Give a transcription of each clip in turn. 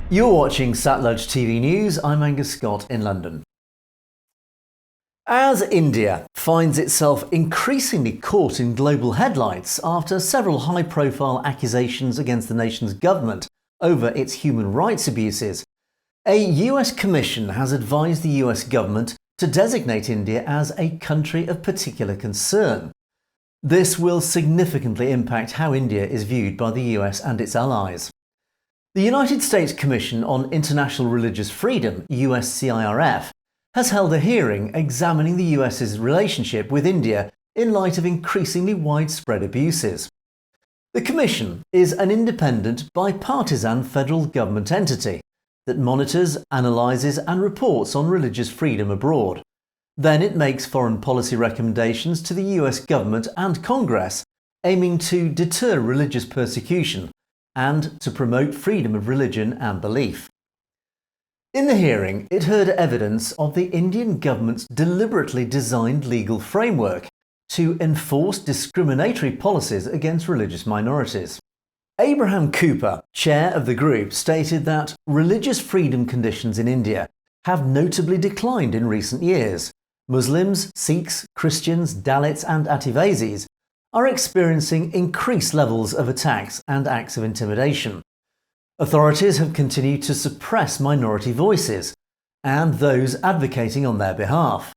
You're watching Satluj TV News. I'm Angus Scott in London. As India finds itself increasingly caught in global headlights after several high-profile accusations against the nation's government over its human rights abuses, a US commission has advised the US government to designate India as a country of particular concern. This will significantly impact how India is viewed by the US and its allies. The United States Commission on International Religious Freedom, USCIRF, has held a hearing examining the US's relationship with India in light of increasingly widespread abuses. The Commission is an independent, bipartisan federal government entity that monitors, analyses and reports on religious freedom abroad. Then it makes foreign policy recommendations to the US government and Congress, aiming to deter religious persecution and to promote freedom of religion and belief. In the hearing, it heard evidence of the Indian government's deliberately designed legal framework to enforce discriminatory policies against religious minorities. Abraham Cooper, chair of the group, stated that religious freedom conditions in India have notably declined in recent years. Muslims, Sikhs, Christians, Dalits and Adivasis are experiencing increased levels of attacks and acts of intimidation. Authorities have continued to suppress minority voices and those advocating on their behalf.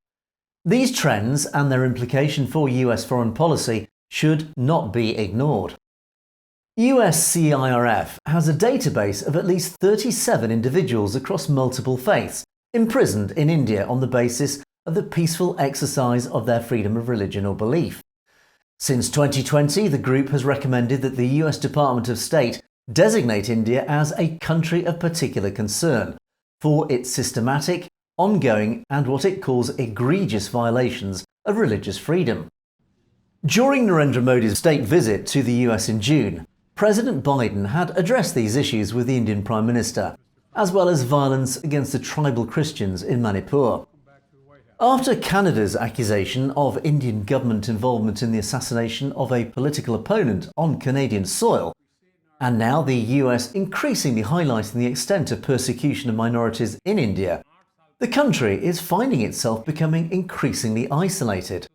These trends and their implication for US foreign policy should not be ignored. USCIRF has a database of at least 37 individuals across multiple faiths imprisoned in India on the basis of the peaceful exercise of their freedom of religion or belief. Since 2020, the group has recommended that the US Department of State designate India as a country of particular concern for its systematic, ongoing and what it calls egregious violations of religious freedom. During Narendra Modi's state visit to the US in June, President Biden had addressed these issues with the Indian Prime Minister, as well as violence against the tribal Christians in Manipur. After Canada's accusation of Indian government involvement in the assassination of a political opponent on Canadian soil, and now the US increasingly highlighting the extent of persecution of minorities in India, the country is finding itself becoming increasingly isolated.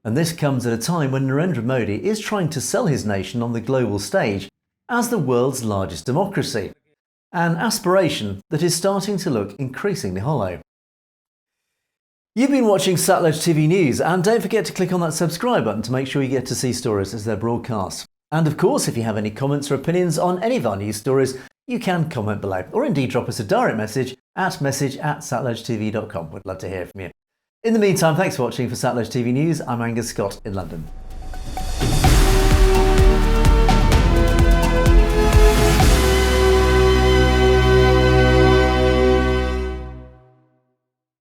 And this comes at a time when Narendra Modi is trying to sell his nation on the global stage as the world's largest democracy, an aspiration that is starting to look increasingly hollow. You've been watching Satluj TV News, and don't forget to click on that subscribe button to make sure you get to see stories as they're broadcast. And of course, if you have any comments or opinions on any of our news stories, you can comment below, or indeed drop us a direct message at message@satlujtv.com. We'd love to hear from you. In the meantime, thanks for watching. For Satluj TV News, I'm Angus Scott in London.